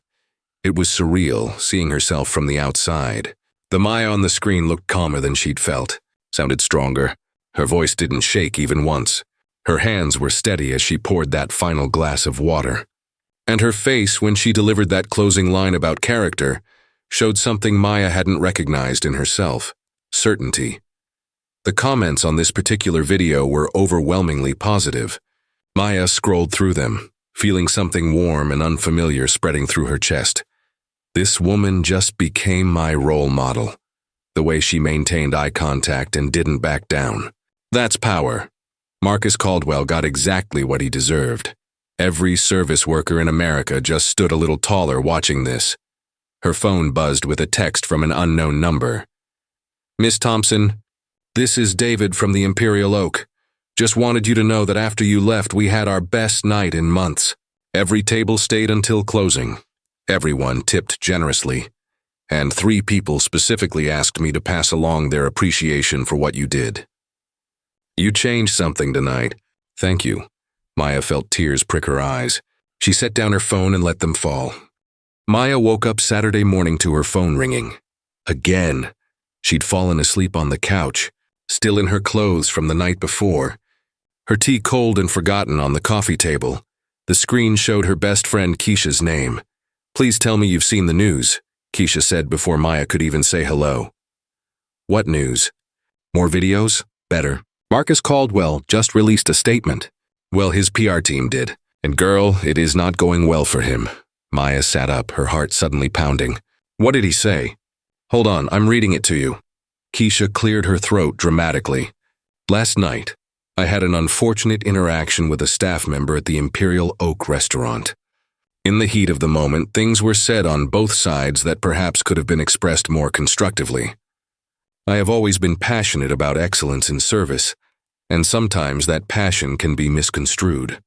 [SPEAKER 1] It was surreal, seeing herself from the outside. The Maya on the screen looked calmer than she'd felt, sounded stronger. Her voice didn't shake even once. Her hands were steady as she poured that final glass of water. And her face, when she delivered that closing line about character, showed something Maya hadn't recognized in herself: certainty. The comments on this particular video were overwhelmingly positive. Maya scrolled through them, feeling something warm and unfamiliar spreading through her chest. This woman just became my role model. The way she maintained eye contact and didn't back down. That's power. Marcus Caldwell got exactly what he deserved. Every service worker in America just stood a little taller watching this. Her phone buzzed with a text from an unknown number. "Miss Thompson, this is David from the Imperial Oak. Just wanted you to know that after you left, we had our best night in months. Every table stayed until closing. Everyone tipped generously. And 3 people specifically asked me to pass along their appreciation for what you did. You changed something tonight. Thank you." Maya felt tears prick her eyes. She set down her phone and let them fall. Maya woke up Saturday morning to her phone ringing. Again. She'd fallen asleep on the couch, still in her clothes from the night before. Her tea cold and forgotten on the coffee table. The screen showed her best friend Keisha's name. "Please tell me you've seen the news," Keisha said before Maya could even say hello. "What news? More videos? Better. Marcus Caldwell just released a statement." "Well, his PR team did. And girl, it is not going well for him." Maya sat up, her heart suddenly pounding. "What did he say?" "Hold on, I'm reading it to you." Keisha cleared her throat dramatically. "Last night, I had an unfortunate interaction with a staff member at the Imperial Oak restaurant. In the heat of the moment, things were said on both sides that perhaps could have been expressed more constructively. I have always been passionate about excellence in service, and sometimes that passion can be misconstrued.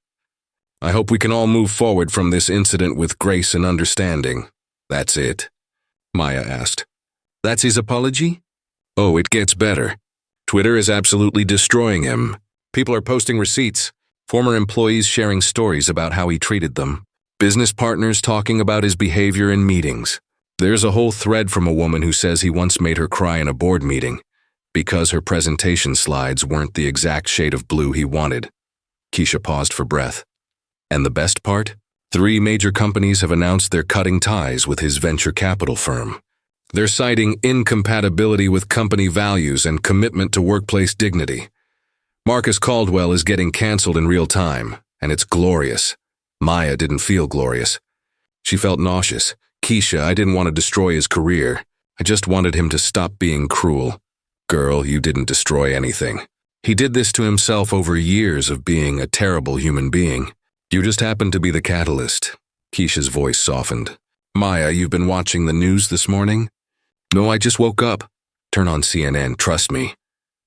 [SPEAKER 1] I hope we can all move forward from this incident with grace and understanding. That's it." Maya asked. "That's his apology?" "Oh, it gets better. Twitter is absolutely destroying him. People are posting receipts, former employees sharing stories about how he treated them, business partners talking about his behavior in meetings. There's a whole thread from a woman who says he once made her cry in a board meeting because her presentation slides weren't the exact shade of blue he wanted." Keisha paused for breath. "And the best part? 3 major companies have announced they're cutting ties with his venture capital firm. They're citing incompatibility with company values and commitment to workplace dignity. Marcus Caldwell is getting canceled in real time, and it's glorious." Maya didn't feel glorious. She felt nauseous. "Keisha, I didn't want to destroy his career. I just wanted him to stop being cruel." "Girl, you didn't destroy anything. He did this to himself over years of being a terrible human being. You just happened to be the catalyst." Keisha's voice softened. "Maya, you've been watching the news this morning?" "No, I just woke up." "Turn on CNN, trust me."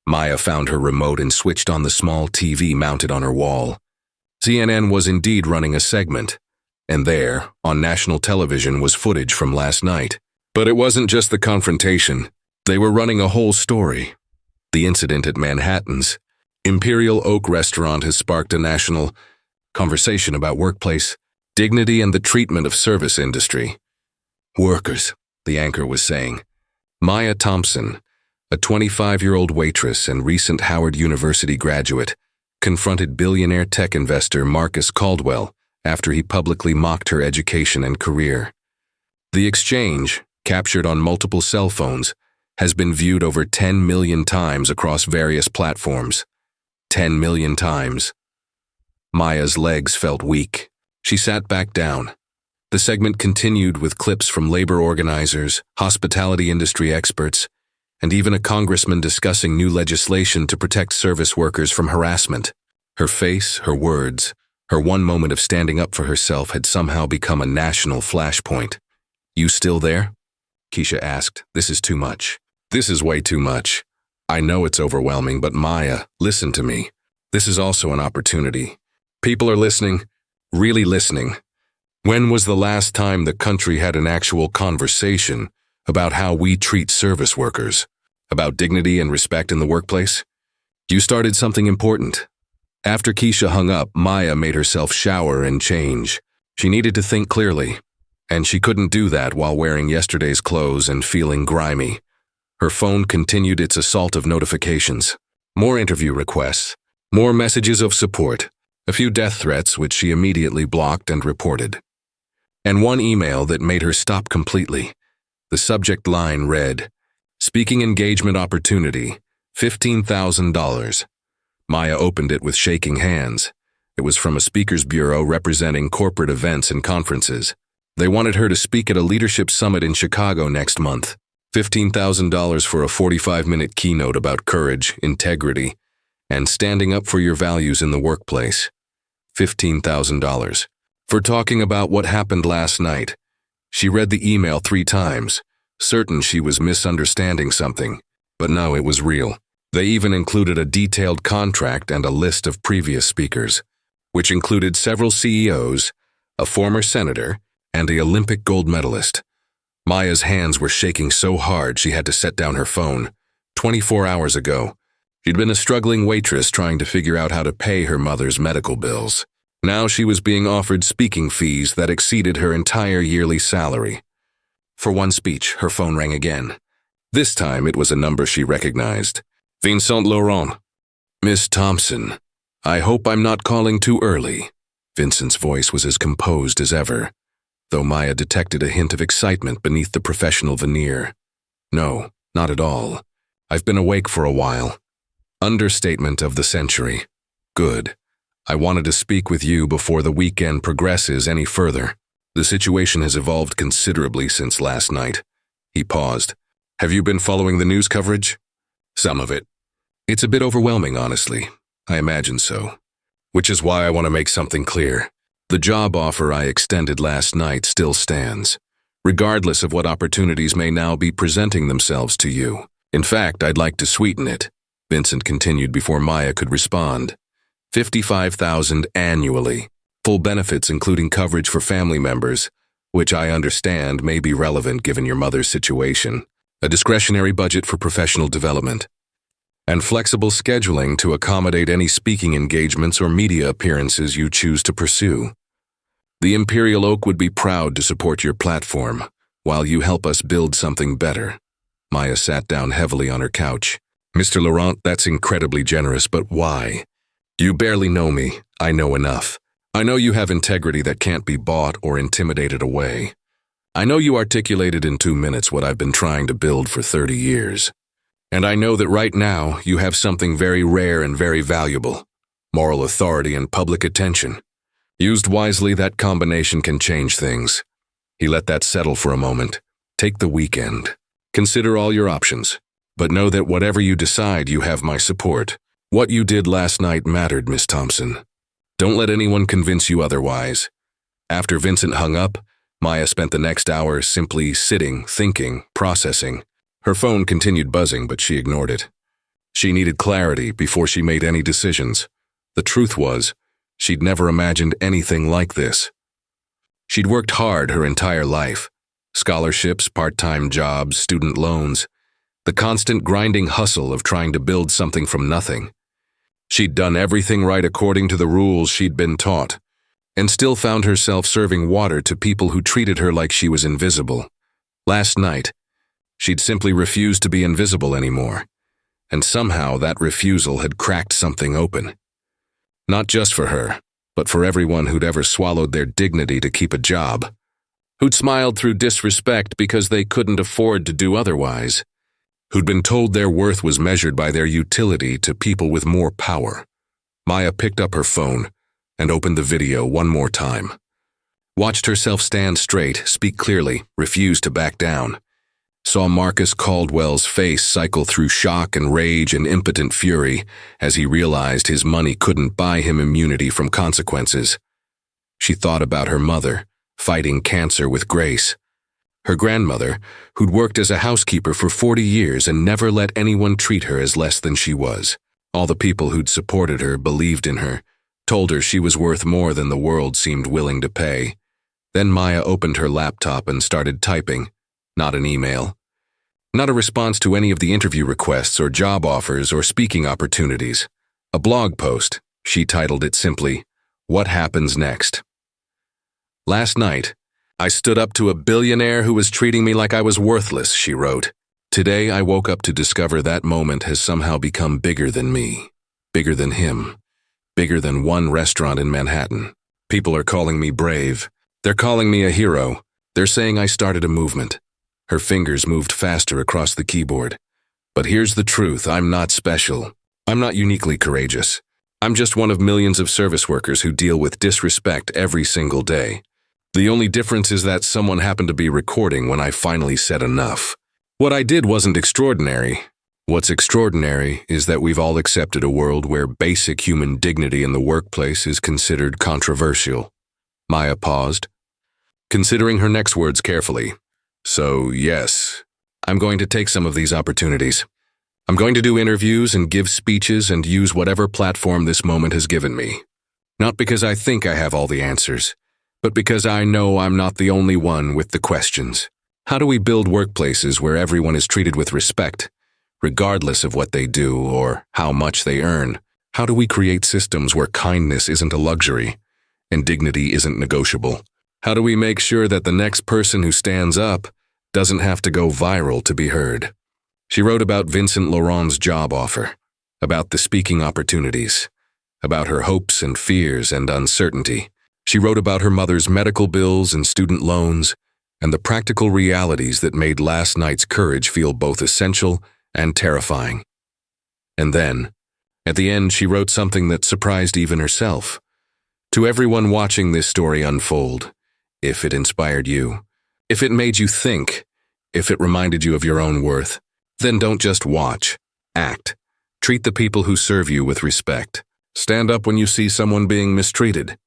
[SPEAKER 1] Maya found her remote and switched on the small TV mounted on her wall. CNN was indeed running a segment, and there, on national television, was footage from last night. But it wasn't just the confrontation. They were running a whole story. The incident at Manhattan's Imperial Oak restaurant has sparked a national conversation about workplace dignity and the treatment of service industry workers, the anchor was saying. Maya Thompson, a 25-year-old waitress and recent Howard University graduate, confronted billionaire tech investor Marcus Caldwell after he publicly mocked her education and career. The exchange, captured on multiple cell phones, has been viewed over 10 million times across various platforms. 10 million times. Maya's legs felt weak. She sat back down. The segment continued with clips from labor organizers, hospitality industry experts, and even a congressman discussing new legislation to protect service workers from harassment. Her face, her words, her one moment of standing up for herself had somehow become a national flashpoint. "You still there?" Keisha asked. "This is too much. This is way too much. I know it's overwhelming, but Maya, listen to me. This is also an opportunity. People are listening, really listening. When was the last time the country had an actual conversation about how we treat service workers, about dignity and respect in the workplace? You started something important." After Keisha hung up, Maya made herself shower and change. She needed to think clearly, and she couldn't do that while wearing yesterday's clothes and feeling grimy. Her phone continued its assault of notifications. More interview requests, more messages of support, a few death threats which she immediately blocked and reported. And one email that made her stop completely. The subject line read, "Speaking engagement opportunity, $15,000. Maya opened it with shaking hands. It was from a speakers bureau representing corporate events and conferences. They wanted her to speak at a leadership summit in Chicago next month. $15,000 for a 45-minute keynote about courage, integrity, and standing up for your values in the workplace. $15,000. For talking about what happened last night. She read the email 3 times, certain she was misunderstanding something. But no, it was real. They even included a detailed contract and a list of previous speakers, which included several CEOs, a former senator, and the Olympic gold medalist. Maya's hands were shaking so hard she had to set down her phone. 24 hours ago, she'd been a struggling waitress trying to figure out how to pay her mother's medical bills. Now she was being offered speaking fees that exceeded her entire yearly salary. For one speech, her phone rang again. This time it was a number she recognized. Vincent Laurent. "Miss Thompson, I hope I'm not calling too early." Vincent's voice was as composed as ever, though Maya detected a hint of excitement beneath the professional veneer. "No, not at all. I've been awake for a while." Understatement of the century. "Good. I wanted to speak with you before the weekend progresses any further. The situation has evolved considerably since last night." He paused. "Have you been following the news coverage?" "Some of it. It's a bit overwhelming, honestly. I imagine so. Which is why I want to make something clear. The job offer I extended last night still stands, regardless of what opportunities may now be presenting themselves to you. In fact, I'd like to sweeten it," Vincent continued before Maya could respond. $55,000 annually, full benefits including coverage for family members, which I understand may be relevant given your mother's situation, a discretionary budget for professional development, and flexible scheduling to accommodate any speaking engagements or media appearances you choose to pursue. The Imperial Oak would be proud to support your platform while you help us build something better. Maya sat down heavily on her couch. "Mr. Laurent, that's incredibly generous, but why? You barely know me. I know enough. I know you have integrity that can't be bought or intimidated away. I know you articulated in 2 minutes what I've been trying to build for 30 years. And I know that right now you have something very rare and very valuable, moral authority and public attention. Used wisely, that combination can change things." He let that settle for a moment. "Take the weekend. Consider all your options. But know that whatever you decide, you have my support. What you did last night mattered, Miss Thompson. Don't let anyone convince you otherwise." After Vincent hung up, Maya spent the next hour simply sitting, thinking, processing. Her phone continued buzzing, but she ignored it. She needed clarity before she made any decisions. The truth was, she'd never imagined anything like this. She'd worked hard her entire life. Scholarships, part-time jobs, student loans. The constant grinding hustle of trying to build something from nothing. She'd done everything right according to the rules she'd been taught, and still found herself serving water to people who treated her like she was invisible. Last night, she'd simply refused to be invisible anymore, and somehow that refusal had cracked something open. Not just for her, but for everyone who'd ever swallowed their dignity to keep a job, who'd smiled through disrespect because they couldn't afford to do otherwise, who'd been told their worth was measured by their utility to people with more power. Maya picked up her phone and opened the video one more time. Watched herself stand straight, speak clearly, refuse to back down. Saw Marcus Caldwell's face cycle through shock and rage and impotent fury as he realized his money couldn't buy him immunity from consequences. She thought about her mother, fighting cancer with grace. Her grandmother, who'd worked as a housekeeper for 40 years and never let anyone treat her as less than she was. All the people who'd supported her, believed in her, told her she was worth more than the world seemed willing to pay. Then Maya opened her laptop and started typing. Not an email. Not a response to any of the interview requests or job offers or speaking opportunities. A blog post. She titled it simply, "What Happens Next?" "Last night, I stood up to a billionaire who was treating me like I was worthless," she wrote. Today I woke up to discover that moment has somehow become bigger than me, bigger than him, bigger than one restaurant in Manhattan. People are calling me brave. They're calling me a hero. They're saying I started a movement. Her fingers moved faster across the keyboard. But here's the truth, I'm not special. I'm not uniquely courageous. I'm just one of millions of service workers who deal with disrespect every single day. The only difference is that someone happened to be recording when I finally said enough. What I did wasn't extraordinary. What's extraordinary is that we've all accepted a world where basic human dignity in the workplace is considered controversial. Maya paused, considering her next words carefully. So, yes, I'm going to take some of these opportunities. I'm going to do interviews and give speeches and use whatever platform this moment has given me. Not because I think I have all the answers, but because I know I'm not the only one with the questions. How do we build workplaces where everyone is treated with respect, regardless of what they do or how much they earn? How do we create systems where kindness isn't a luxury and dignity isn't negotiable? How do we make sure that the next person who stands up doesn't have to go viral to be heard? She wrote about Vincent Laurent's job offer, about the speaking opportunities, about her hopes and fears and uncertainty. She wrote about her mother's medical bills and student loans, and the practical realities that made last night's courage feel both essential and terrifying. And then, at the end, she wrote something that surprised even herself. To everyone watching this story unfold, if it inspired you, if it made you think, if it reminded you of your own worth, then don't just watch, act. Treat the people who serve you with respect. Stand up when you see someone being mistreated.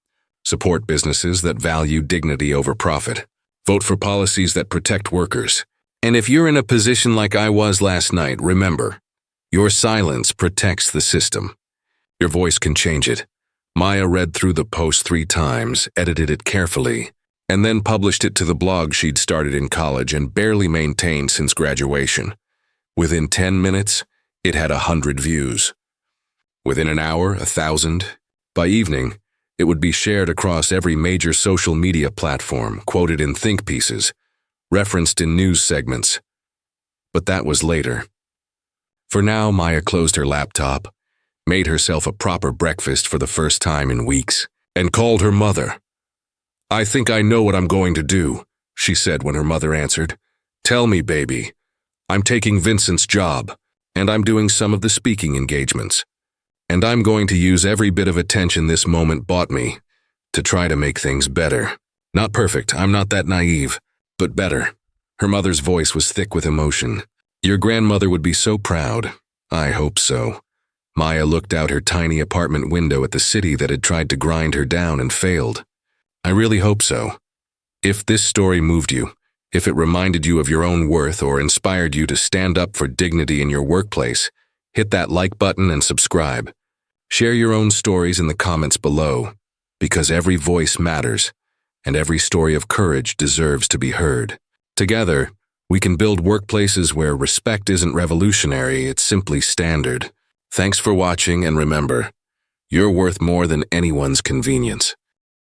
[SPEAKER 1] Support businesses that value dignity over profit. Vote for policies that protect workers. And if you're in a position like I was last night, remember, your silence protects the system. Your voice can change it. Maya read through the post 3 times, edited it carefully, and then published it to the blog she'd started in college and barely maintained since graduation. Within 10 minutes, it had 100 views. Within an hour, 1,000. By evening, it would be shared across every major social media platform, quoted in think pieces, referenced in news segments. But that was later. For now, Maya closed her laptop, made herself a proper breakfast for the first time in weeks, and called her mother. "I think I know what I'm going to do," she said when her mother answered. "Tell me, baby. I'm taking Vincent's job, and I'm doing some of the speaking engagements. And I'm going to use every bit of attention this moment bought me to try to make things better. Not perfect, I'm not that naive, but better." Her mother's voice was thick with emotion. "Your grandmother would be so proud." "I hope so." Maya looked out her tiny apartment window at the city that had tried to grind her down and failed. "I really hope so." If this story moved you, if it reminded you of your own worth or inspired you to stand up for dignity in your workplace, hit that like button and subscribe. Share your own stories in the comments below, because every voice matters, and every story of courage deserves to be heard. Together, we can build workplaces where respect isn't revolutionary, it's simply standard. Thanks for watching, and remember, you're worth more than anyone's convenience.